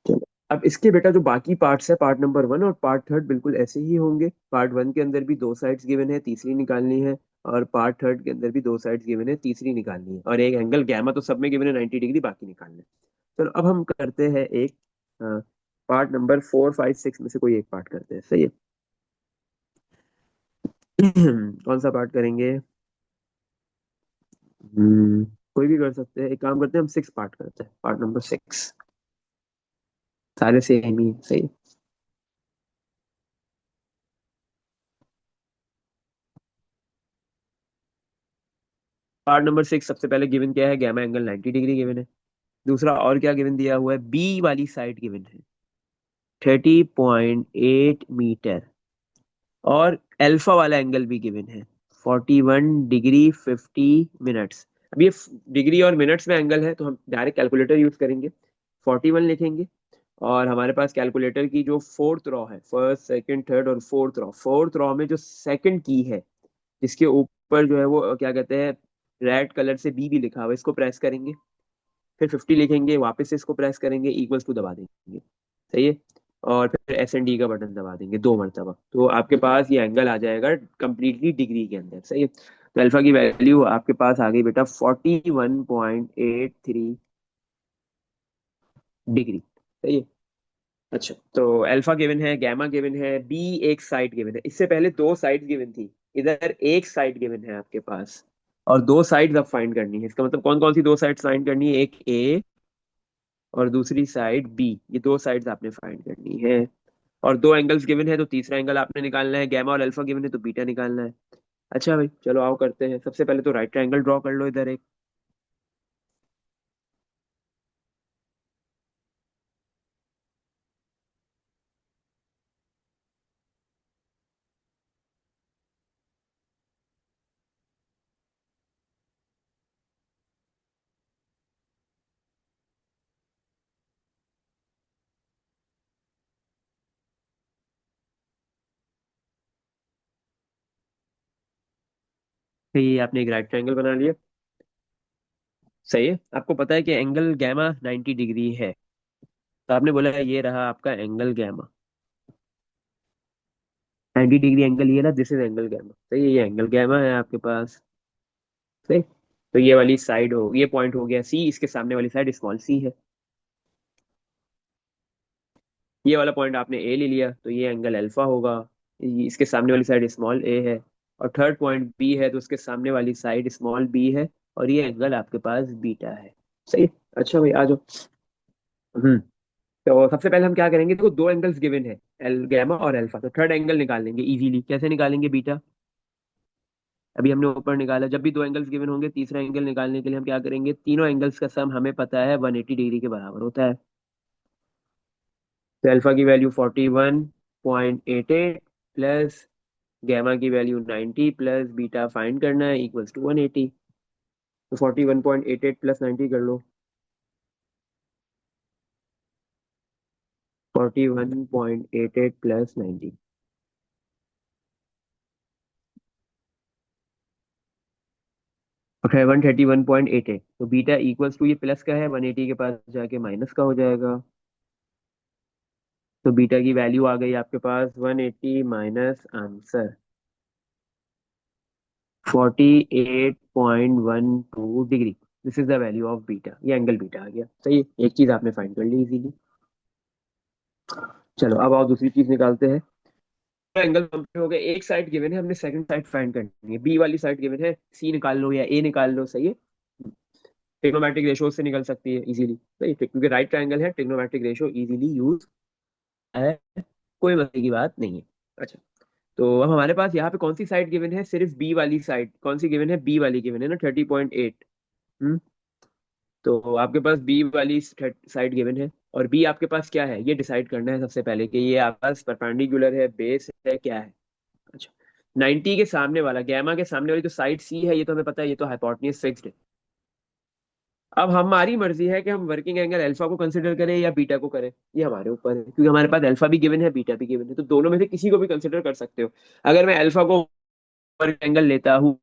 चलो, अब इसके बेटा जो बाकी पार्ट्स है, पार्ट नंबर 1 और पार्ट थर्ड बिल्कुल ऐसे ही होंगे। पार्ट 1 के अंदर भी दो साइड्स गिवन है, तीसरी निकालनी है, और पार्ट थर्ड के अंदर भी दो साइड्स गिवन है, तीसरी निकालनी है, और एक एंगल गैमा तो सब में गिवन है 90 डिग्री, बाकी निकालना है। चलो, अब हम करते हैं एक पार्ट नंबर 4, 5, 6 में से कोई एक पार्ट करते हैं। सही है। कौन सा पार्ट करेंगे, कोई भी कर सकते हैं, एक काम करते हैं हम 6 पार्ट करते हैं, पार्ट नंबर 6। सारे सेम ही है, सही। पार्ट नंबर 6, सबसे पहले गिवन क्या है, गैमा एंगल 90 डिग्री गिवन है। दूसरा और क्या गिवन दिया हुआ है, बी वाली साइड गिवन है 30.8 मीटर, और अल्फा वाला एंगल भी गिवन है 41 डिग्री 50 मिनट्स। अब ये डिग्री और मिनट्स में एंगल है, तो हम डायरेक्ट कैलकुलेटर यूज करेंगे, 41 लिखेंगे। और हमारे पास कैलकुलेटर की जो फोर्थ रॉ है, फर्स्ट सेकंड थर्ड और फोर्थ रॉ में जो सेकंड की है, जिसके ऊपर जो है वो क्या कहते हैं, रेड कलर से बी भी लिखा हुआ है, इसको प्रेस करेंगे। फिर 50 लिखेंगे, वापस से इसको प्रेस करेंगे, इक्वल्स टू दबा देंगे। सही है। और फिर एस एंड डी का बटन दबा देंगे 2 मरतबा, तो आपके पास ये एंगल आ जाएगा कंप्लीटली डिग्री के अंदर। सही है। तो अल्फा की वैल्यू आपके पास आ गई बेटा 41.83 डिग्री। सही है। अच्छा, तो अल्फा गिवन है, गैमा गिवन है, बी एक साइड गिवन है। इससे पहले 2 साइड गिवन थी, इधर एक साइड गिवन है आपके पास, और 2 साइड्स अब फाइंड करनी है। इसका मतलब कौन कौन सी 2 साइड्स फाइंड करनी है, एक ए और दूसरी साइड बी, ये 2 साइड्स आपने फाइंड करनी है। और 2 एंगल्स गिवन है, तो तीसरा एंगल आपने निकालना है। गैमा और अल्फा गिवन है, तो बीटा निकालना है। अच्छा भाई, चलो आओ करते हैं। सबसे पहले तो राइट ट्रायंगल ड्रॉ कर लो इधर एक। ये आपने एक राइट ट्रायंगल बना लिया। सही है। आपको पता है कि एंगल गैमा 90 डिग्री है, तो आपने बोला ये रहा आपका एंगल गैमा। 90 डिग्री एंगल ये ना, दिस इज एंगल गैमा। सही है, ये एंगल गैमा है आपके पास। सही। तो ये वाली साइड हो, ये पॉइंट हो गया सी, इसके सामने वाली साइड स्मॉल सी है। ये वाला पॉइंट आपने ए ले लिया, तो ये एंगल अल्फा होगा। इसके सामने वाली साइड स्मॉल ए है। और थर्ड पॉइंट बी है, तो उसके सामने वाली साइड स्मॉल बी है। और ये एंगल आपके पास बीटा है। सही। अच्छा भाई आ जाओ। हम्म। तो सबसे पहले हम क्या करेंगे, तो 2 एंगल्स गिवन है, एल गैमा और अल्फा, तो थर्ड एंगल निकाल लेंगे इजीली। कैसे निकालेंगे बीटा? अभी हमने ऊपर निकाला, जब भी 2 एंगल्स गिवन होंगे, तीसरा एंगल निकालने के लिए हम क्या करेंगे, तीनों एंगल्स का सम हमें पता है 180 डिग्री के बराबर होता है। तो अल्फा की वैल्यू 41.88 प्लस गैमा की वैल्यू 90 प्लस बीटा फाइंड करना है, इक्वल्स टू 180। तो 41.88 प्लस 90 कर लो। 41.88 प्लस 90। ओके, 131.88। तो बीटा इक्वल्स टू, ये प्लस का है, 180 के पास जाके माइनस का हो जाएगा। तो बीटा की वैल्यू आ गई आपके पास 180 minus answer 48.12 degree. This is the value of beta, ये एंगल बीटा आ गया। सही है, एक चीज आपने फाइंड कर ली इजीली। चलो अब आओ दूसरी चीज निकालते हैं। एंगल कंप्लीट हो गए, एक साइड गिवन है, हमने सेकंड साइड फाइंड करनी है। बी वाली साइड गिवन है, सी निकाल लो या ए निकाल लो। सही है। ट्रिग्नोमेट्रिक रेशो से निकल सकती है इजीली। सही, क्योंकि राइट ट्रायंगल है, ट्रिग्नोमेट्रिक रेशो इजीली यूज है, कोई मसले की बात नहीं है। अच्छा, तो अब हमारे पास यहाँ पे कौन सी साइड गिवन है, सिर्फ बी वाली साइड। कौन सी गिवन है, बी वाली गिवन है ना, 30.8। हम्म। तो आपके पास बी वाली साइड गिवन है, और बी आपके पास क्या है, ये डिसाइड करना है सबसे पहले कि ये आपके पास परपेंडिकुलर है, बेस है, क्या है। अच्छा, 90 के सामने वाला, गैमा के सामने वाली जो साइड सी है, ये तो हमें पता है, ये तो हाइपोटेन्यूज फिक्स्ड है। अब हमारी मर्जी है कि हम वर्किंग एंगल अल्फा को कंसिडर करें या बीटा को करें, ये हमारे ऊपर है, क्योंकि हमारे पास अल्फा भी गिवन है, बीटा भी गिवन है, तो दोनों में से किसी को भी कंसिडर कर सकते हो। अगर मैं अल्फा को वर्किंग एंगल लेता हूँ,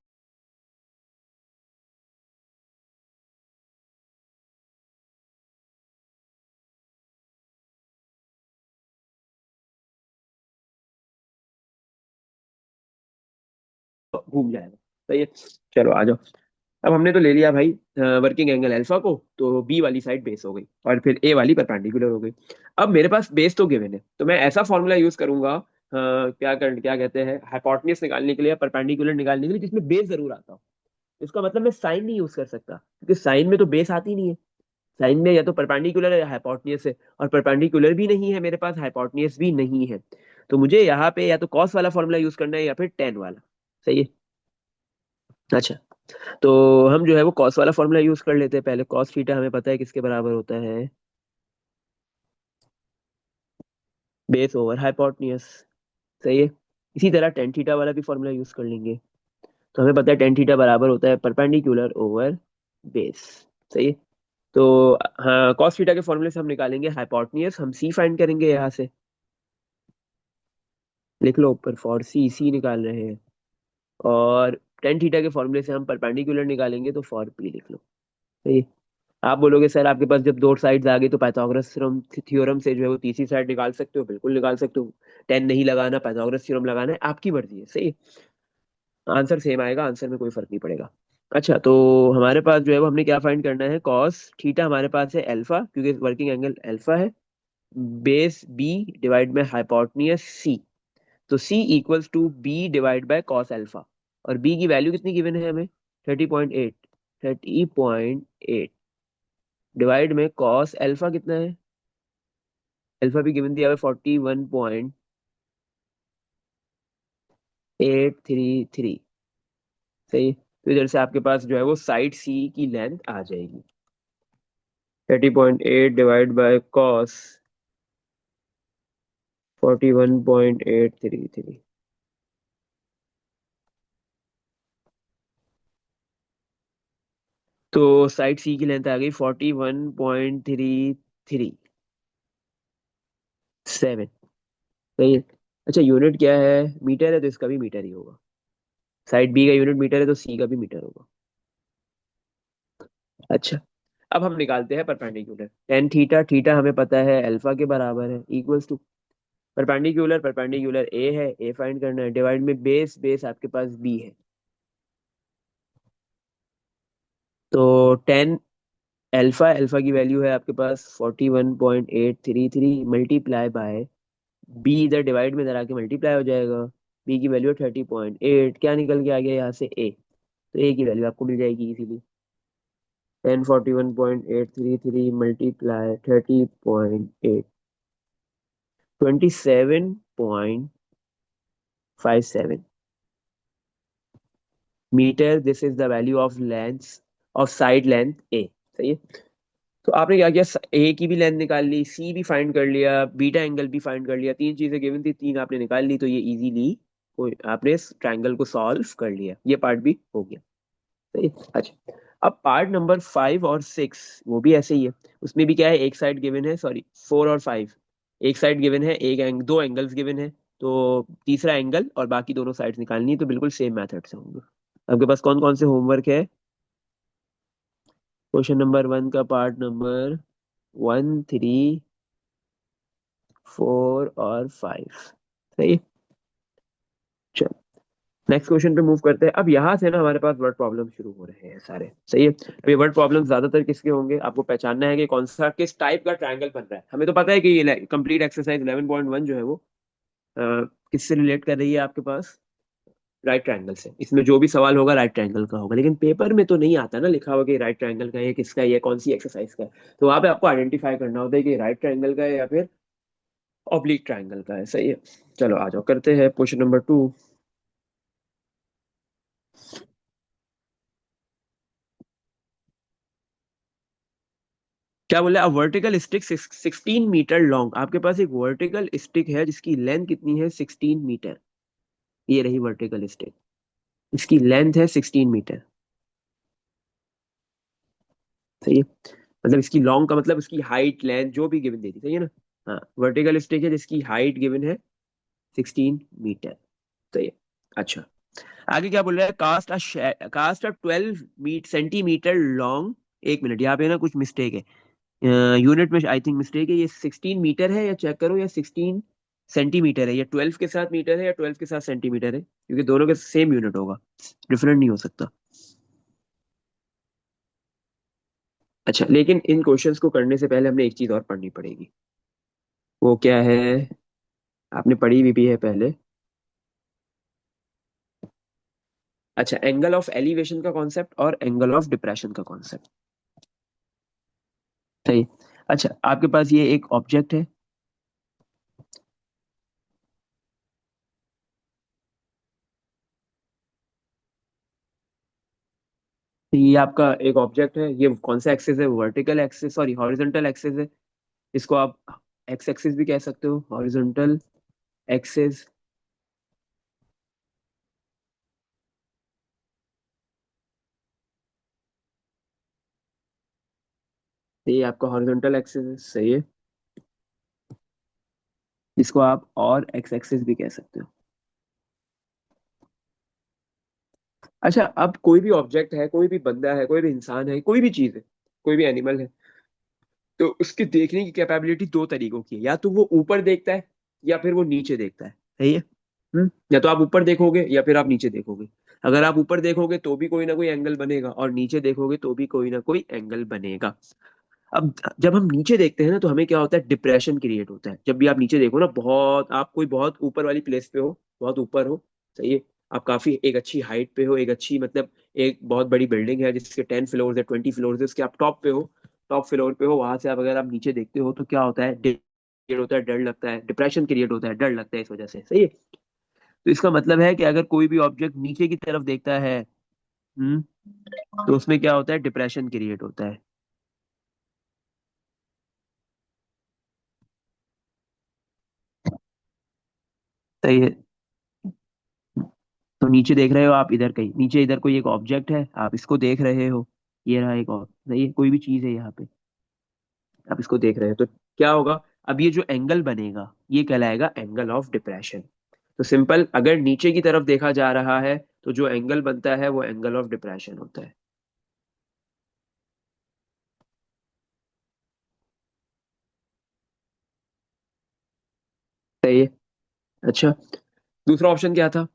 तो घूम जाएगा। सही है। चलो आ जाओ। अब हमने तो ले लिया भाई वर्किंग एंगल अल्फा को, तो बी वाली साइड बेस हो गई, और फिर ए वाली परपेंडिकुलर हो गई। अब मेरे पास बेस तो गिवन है, तो मैं ऐसा फॉर्मूला यूज करूंगा, क्या कहते हैं, हाइपोटेन्यूज निकालने के लिए, परपेंडिकुलर निकालने के लिए, जिसमें बेस जरूर आता हो। इसका मतलब मैं साइन नहीं यूज कर सकता, क्योंकि साइन में तो बेस आती नहीं है। साइन में या तो परपेंडिकुलर है या हाइपोटेन्यूज है, और परपेंडिकुलर भी नहीं है मेरे पास, हाइपोटेन्यूज भी नहीं है। तो मुझे यहाँ पे या तो कॉस वाला फॉर्मूला यूज करना है या फिर टेन वाला। सही है। अच्छा, तो हम जो है वो कॉस वाला फॉर्मूला यूज कर लेते हैं पहले। कॉस थीटा हमें पता है किसके बराबर होता है, बेस ओवर हाइपोटेन्यूज। सही है। इसी तरह टेन थीटा वाला भी फॉर्मूला यूज कर लेंगे। तो हमें पता है टेन थीटा बराबर होता है परपेंडिकुलर ओवर बेस। सही है। तो हाँ, कॉस थीटा के फॉर्मूले से हम निकालेंगे हाइपोटेन्यूज, हम सी फाइंड करेंगे यहाँ से। लिख लो ऊपर, फॉर सी, सी निकाल रहे हैं। और टेन थीटा के फॉर्मूले से हम परपेंडिकुलर निकालेंगे, तो फॉर पी लिख लो। सही है। आप बोलोगे सर आपके पास जब दो साइड्स आ गई तो पाइथागोरस थ्योरम थ्योरम से जो है वो तीसरी साइड निकाल सकते हो, बिल्कुल निकाल सकते हो। 10 नहीं लगाना, पाइथागोरस थ्योरम लगाना है, आपकी मर्जी है। सही, आंसर सेम आएगा, आंसर में कोई फर्क नहीं पड़ेगा। अच्छा, तो हमारे पास जो है वो हमने क्या फाइंड करना है, कॉस थीटा हमारे पास है अल्फा, क्योंकि वर्किंग एंगल अल्फा है, बेस बी डिवाइड में हाइपोटेन्यूज सी। तो C equals to B divide by cos alpha. और बी की वैल्यू कितनी गिवन है हमें, 30.8। 30.8 डिवाइड में कॉस अल्फा कितना है, अल्फा भी गिवन दिया हुआ है 41.833। सही, तो इधर से आपके पास जो है वो साइड सी की लेंथ आ जाएगी, 30.8 डिवाइड बाय कॉस 41.833। तो साइड सी की लेंथ आ गई 41.337। सही है। अच्छा, यूनिट क्या है, मीटर है तो इसका भी मीटर ही होगा। साइड बी का यूनिट मीटर है तो सी का भी मीटर होगा। अच्छा, अब हम निकालते हैं परपेंडिकुलर। टेन थीटा, थीटा हमें पता है अल्फा के बराबर है, equals to perpendicular, perpendicular A है, ए फाइंड करना है, डिवाइड में बेस, बेस आपके पास बी है। तो टेन अल्फा, अल्फा की वैल्यू है आपके पास 41.833 मल्टीप्लाई बाय बी, इधर डिवाइड में इधर आके मल्टीप्लाई हो जाएगा। बी की वैल्यू 30.8, क्या निकल के आ गया यहाँ से ए, तो ए की वैल्यू आपको मिल जाएगी easily. 1041.833 multiply 30.8, 27.57 metre. This is the value of length of side length A. सही है। तो आपने क्या किया, ए की भी लेंथ निकाल ली, सी भी फाइंड कर लिया, बीटा एंगल भी फाइंड कर लिया, तीन चीजें गिवन थी, तीन आपने निकाल ली, तो ये इजीली आपने इस ट्रायंगल को सॉल्व कर लिया, ये पार्ट भी हो गया। सही। अच्छा, अब पार्ट नंबर 5 और 6 वो भी ऐसे ही है। उसमें भी क्या है, एक साइड गिवन है, सॉरी 4 और 5, एक साइड गिवन है, दो एंगल्स गिवन है, तो तीसरा एंगल और बाकी दोनों साइड्स निकालनी है, तो बिल्कुल सेम मेथड से होंगे। आपके पास कौन कौन से होमवर्क है, क्वेश्चन नंबर 1 का पार्ट नंबर 1, 3, 4 और 5। सही। चलो, नेक्स्ट क्वेश्चन पे मूव करते हैं। अब यहाँ से ना हमारे पास वर्ड प्रॉब्लम शुरू हो रहे हैं सारे। सही है। अब ये वर्ड प्रॉब्लम ज्यादातर किसके होंगे, आपको पहचानना है कि कौन सा किस टाइप का ट्रायंगल बन रहा है। हमें तो पता है कि ये कंप्लीट एक्सरसाइज 11.1 जो है वो अ, किससे रिलेट कर रही है आपके पास, राइट ट्रायंगल से। इसमें जो भी सवाल होगा राइट ट्रायंगल का होगा, लेकिन पेपर में तो नहीं आता ना लिखा हुआ कि राइट ट्रायंगल का है, किसका है, ये कौन सी एक्सरसाइज का है। तो वहां पे आपको आइडेंटिफाई करना होता है कि राइट ट्रायंगल का है या फिर ऑब्लिक ट्रायंगल का है। सही है। चलो आ जाओ, करते हैं क्वेश्चन नंबर 2। क्या बोला, वर्टिकल स्टिक 16 मीटर लॉन्ग। आपके पास एक वर्टिकल स्टिक है जिसकी लेंथ कितनी है, 16 मीटर। ये रही वर्टिकल स्टिक, इसकी लेंथ है 16 मीटर। सही है। मतलब इसकी लॉन्ग का मतलब उसकी हाइट लेंथ जो भी गिवन दे दी, सही है ना। हाँ, वर्टिकल स्टिक है जिसकी हाइट गिवन है 16 मीटर। सही है। अच्छा, आगे क्या बोल रहा है, कास्ट अ 12 सेंटीमीटर लॉन्ग। एक मिनट, यहाँ पे ना कुछ मिस्टेक है, यूनिट में आई थिंक मिस्टेक है। ये 16 मीटर है, या चेक करो, या 16 सेंटीमीटर है, या 12 के साथ मीटर है, या 12 के साथ सेंटीमीटर है, क्योंकि दोनों के सेम यूनिट होगा, डिफरेंट नहीं हो सकता। अच्छा, लेकिन इन क्वेश्चंस को करने से पहले हमने एक चीज और पढ़नी पड़ेगी। वो क्या है, आपने पढ़ी भी है पहले। अच्छा, एंगल ऑफ एलिवेशन का कॉन्सेप्ट और एंगल ऑफ डिप्रेशन का कॉन्सेप्ट। सही। अच्छा, आपके पास ये एक ऑब्जेक्ट है, ये आपका एक ऑब्जेक्ट है, ये कौन सा एक्सिस है, vertical axis, sorry horizontal axis है। इसको आप एक्स एक्सिस भी कह सकते हो, हॉरिजॉन्टल एक्सिस। ये आपका हॉरिजॉन्टल एक्सिस है। सही है। इसको आप और एक्स एक्सिस भी कह सकते हो। अच्छा, अब कोई भी ऑब्जेक्ट है, कोई भी बंदा है, कोई भी इंसान है, कोई भी चीज है, कोई भी एनिमल है, तो उसकी देखने की कैपेबिलिटी दो तरीकों की है, या तो वो ऊपर देखता है या फिर वो नीचे देखता है। सही है। या तो आप ऊपर देखोगे या फिर आप नीचे देखोगे। अगर आप ऊपर देखोगे तो भी कोई ना कोई एंगल बनेगा, और नीचे देखोगे तो भी कोई ना कोई एंगल बनेगा। अब जब हम नीचे देखते हैं ना, तो हमें क्या होता है, डिप्रेशन क्रिएट होता है। जब भी आप नीचे देखो ना, बहुत आप कोई बहुत ऊपर वाली प्लेस पे हो, बहुत ऊपर हो, सही है, आप काफी एक अच्छी हाइट पे हो, एक अच्छी मतलब एक बहुत बड़ी बिल्डिंग है जिसके 10 फ्लोर है, 20 फ्लोर है, उसके आप टॉप पे हो, टॉप फ्लोर पे हो, वहां से आप अगर आप नीचे देखते हो तो क्या होता है, क्रिएट होता है, डर लगता है, डिप्रेशन क्रिएट होता है, डर लगता है इस वजह से। सही है। तो इसका मतलब है कि अगर कोई भी ऑब्जेक्ट नीचे की तरफ देखता है, हम्म, तो उसमें क्या होता है, डिप्रेशन क्रिएट होता है। सही है। तो नीचे देख रहे हो आप, इधर कहीं नीचे, इधर कोई एक ऑब्जेक्ट है, आप इसको देख रहे हो, ये रहा एक और, सही है, कोई भी चीज है यहाँ पे, आप इसको देख रहे हो, तो क्या होगा, अब ये जो एंगल बनेगा ये कहलाएगा एंगल ऑफ डिप्रेशन। तो सिंपल, अगर नीचे की तरफ देखा जा रहा है तो जो एंगल बनता है वो एंगल ऑफ डिप्रेशन होता है। सही है। अच्छा, दूसरा ऑप्शन क्या था,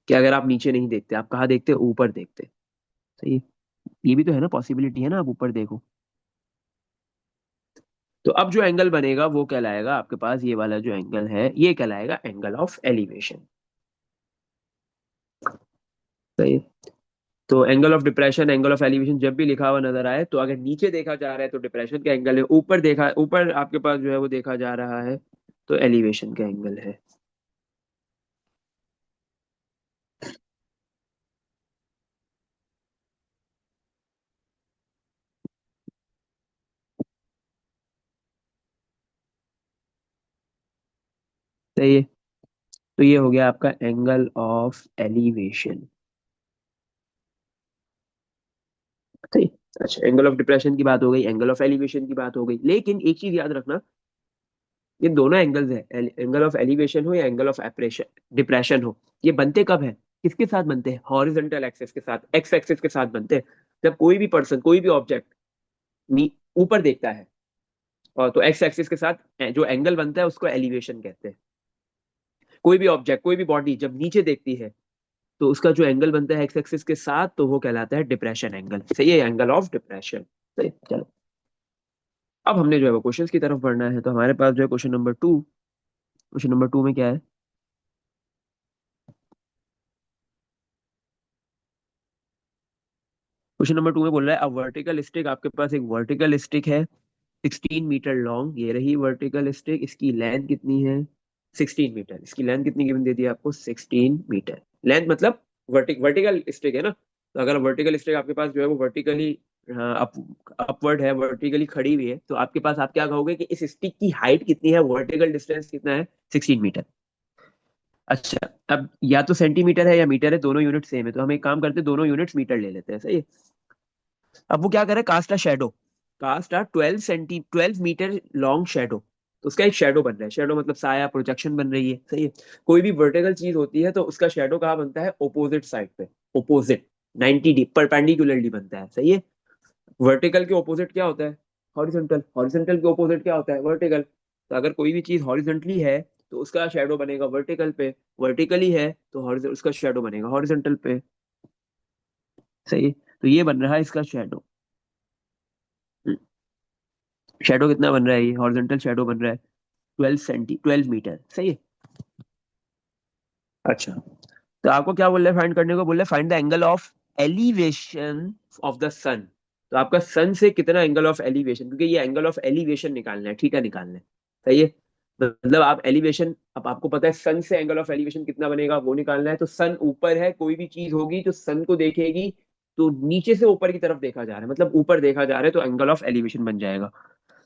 कि अगर आप नीचे नहीं देखते, आप कहाँ देखते, ऊपर देखते। सही है। ये भी तो है ना, पॉसिबिलिटी है ना, आप ऊपर देखो। तो अब जो एंगल बनेगा वो कहलाएगा, आपके पास ये वाला जो एंगल है ये कहलाएगा एंगल ऑफ एलिवेशन। सही है। तो angle of depression, angle of elevation जब भी लिखा हुआ नजर आए, तो अगर नीचे देखा जा रहा है तो डिप्रेशन का एंगल है, ऊपर देखा, ऊपर आपके पास जो है वो देखा जा रहा है तो एलिवेशन का एंगल है। सही है। तो ये हो गया आपका एंगल ऑफ एलिवेशन। सही। अच्छा, एंगल ऑफ डिप्रेशन की बात हो गई, एंगल ऑफ एलिवेशन की बात हो गई, लेकिन एक चीज याद रखना, ये दोनों एंगल्स है, एंगल ऑफ एलिवेशन हो या एंगल ऑफ डिप्रेशन हो, ये बनते कब है, किसके साथ बनते हैं, हॉरिजॉन्टल एक्सिस के साथ, एक्स एक्सिस के साथ बनते हैं। जब कोई भी पर्सन, कोई भी ऑब्जेक्ट ऊपर देखता है, और तो एक्स एक्सिस के साथ जो एंगल बनता है उसको एलिवेशन कहते हैं। कोई भी ऑब्जेक्ट, कोई भी बॉडी जब नीचे देखती है, तो उसका जो एंगल बनता है एक्स एक्सिस के साथ, तो वो कहलाता है डिप्रेशन एंगल। सही है, एंगल ऑफ डिप्रेशन। सही, चलो। अब हमने जो है वो क्वेश्चंस की तरफ बढ़ना है, तो हमारे पास जो है क्वेश्चन नंबर टू में क्या है। क्वेश्चन नंबर टू में बोल रहा है, अ वर्टिकल स्टिक, आपके पास एक वर्टिकल स्टिक है, 16 मीटर लॉन्ग, ये रही वर्टिकल स्टिक, इसकी लेंथ कितनी है, 16 मीटर, इसकी लेंथ कितनी गिवन दे दी है आपको, 16 मीटर। लेंथ मतलब वर्टिकल स्टिक है ना, तो अगर वर्टिकल स्टिक आपके पास जो है वो वर्टिकली अप अपवर्ड है, वर्टिकली खड़ी हुई है, तो आपके पास आप क्या कहोगे कि इस स्टिक की हाइट कितनी है, वर्टिकल डिस्टेंस कितना है, 16 मीटर। अच्छा, अब या तो सेंटीमीटर है या मीटर है, दोनों यूनिट सेम है, तो हम एक काम करते हैं, दोनों यूनिट्स मीटर ले लेते हैं। सही है। अब वो क्या करे, cast a shadow, cast a 12 metre long shadow, तो उसका एक शेडो बन रहा है, शेडो मतलब साया, प्रोजेक्शन बन रही है। सही है। कोई भी वर्टिकल चीज होती है तो उसका शेडो कहाँ बनता है, ओपोजिट साइड पे, ओपोजिट, 90 डी परपेंडिकुलरली बनता है। सही है। वर्टिकल के ओपोजिट क्या होता है, हॉरिजॉन्टल, हॉरिजॉन्टल के ओपोजिट क्या होता है, वर्टिकल। तो अगर कोई भी चीज हॉरिजॉन्टली है तो उसका शेडो बनेगा वर्टिकल पे, वर्टिकली है तो उसका शेडो बनेगा हॉरिजॉन्टल पे। सही है। तो ये बन रहा है इसका शेडो। शेडो कितना बन रहा है, ये हॉरिजॉन्टल शेडो बन रहा है 12 मीटर। सही है। अच्छा, तो आपको क्या बोल रहा है, फाइंड करने को बोल रहा है, find the angle of elevation of the sun. तो आपका सन से कितना एंगल ऑफ एलिवेशन, क्योंकि ये एंगल ऑफ एलिवेशन निकालना है, ठीक है, निकालना है। सही है। मतलब आप एलिवेशन, अब आपको पता है सन से एंगल ऑफ एलिवेशन कितना बनेगा वो निकालना है, तो सन ऊपर है, कोई भी चीज होगी तो सन को देखेगी, तो नीचे से ऊपर की तरफ देखा जा रहा है, मतलब ऊपर देखा जा रहा है, तो एंगल ऑफ एलिवेशन बन जाएगा।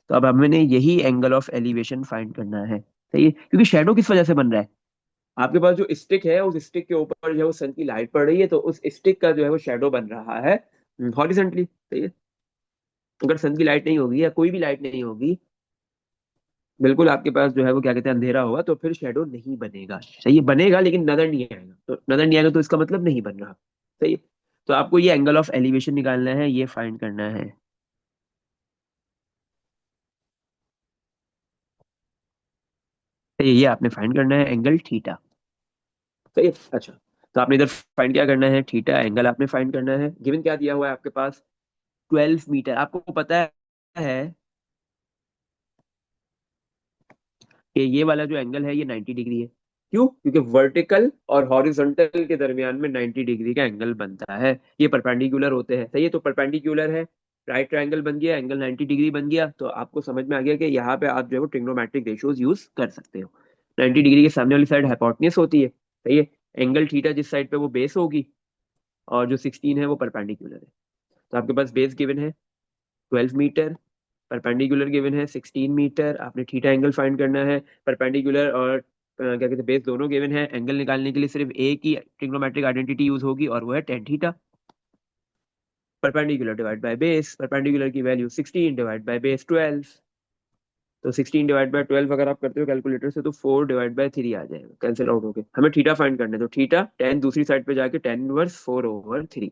तो अब हमें यही एंगल ऑफ एलिवेशन फाइंड करना है। सही है, क्योंकि शेडो किस वजह से बन रहा है, आपके पास जो स्टिक है उस स्टिक के ऊपर जो है वो सन की लाइट पड़ रही है, तो उस स्टिक का जो है वो शेडो बन रहा है हॉरिजेंटली। सही है। अगर सन की लाइट नहीं होगी या कोई भी लाइट नहीं होगी, बिल्कुल आपके पास जो है वो क्या कहते हैं, अंधेरा होगा, तो फिर शेडो नहीं बनेगा। सही है, बनेगा लेकिन नजर नहीं आएगा, तो नजर नहीं आएगा तो इसका मतलब नहीं बन रहा। सही है। तो आपको ये एंगल ऑफ एलिवेशन निकालना है, ये फाइंड करना है। ये आपने फाइंड करना है एंगल थीटा। सही है। अच्छा, तो आपने इधर फाइंड क्या करना है, थीटा एंगल आपने फाइंड करना है। गिवन क्या दिया हुआ है आपके पास, 12 मीटर। आपको पता है कि ये वाला जो एंगल है ये 90 डिग्री है। क्यों? क्योंकि वर्टिकल और हॉरिजॉन्टल के दरमियान में 90 डिग्री का एंगल बनता है, ये परपेंडिकुलर होते हैं। सही है, तो परपेंडिकुलर है, राइट ट्रायंगल बन गया, एंगल 90 डिग्री बन गया। तो आपको समझ में आ गया कि यहाँ पे आप जो है वो ट्रिग्नोमेट्रिक रेशियोज यूज कर सकते हो। 90 डिग्री के सामने वाली साइड हाइपोटेन्यूज होती है। सही है, एंगल थीटा जिस साइड पे वो बेस होगी, और जो 16 है वो परपेंडिकुलर है। तो आपके पास बेस गिवन है 12 मीटर, परपेंडिकुलर गिवन है 16 मीटर। आपने थीटा एंगल फाइंड करना है। परपेंडिकुलर और क्या कहते हैं बेस दोनों गिवन है। एंगल निकालने के लिए सिर्फ एक ही ट्रिग्नोमेट्रिक आइडेंटिटी यूज होगी और वो है tan theta. Perpendicular divide by base, perpendicular की वैल्यू 16 डिवाइड बाय बेस 12। तो 16 डिवाइड बाय 12 अगर आप करते हो कैलकुलेटर से तो 4/3 आ जाएगा, कैंसिल आउट होके। हमें थीटा फाइंड करना है, तो थीटा टेन दूसरी साइड पे जाके टेन इनवर्स 4/3।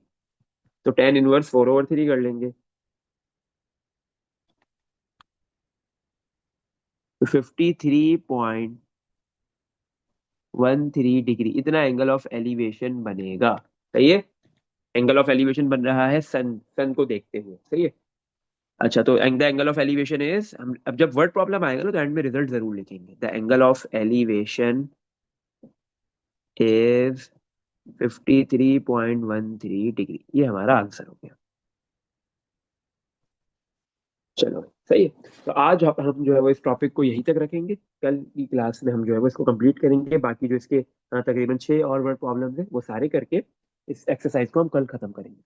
तो टेन इनवर्स 4/3 कर लेंगे, तो 53.13 डिग्री, इतना एंगल ऑफ एलिवेशन बनेगा। सही है, एंगल ऑफ एलिवेशन बन रहा है सन को देखते हुए। सही है। अच्छा, तो the angle of elevation is, हम अब जब वर्ड प्रॉब्लम आएगा ना तो एंड में रिजल्ट जरूर लिखेंगे। The angle of elevation is 53.13 degree, ये हमारा आंसर हो गया। चलो सही है। तो आज हम जो है वो इस टॉपिक को यहीं तक रखेंगे। कल की क्लास में हम जो है वो इसको कंप्लीट करेंगे। बाकी जो इसके तकरीबन 6 और वर्ड प्रॉब्लम्स हैं वो सारे करके इस एक्सरसाइज को हम कल खत्म करेंगे।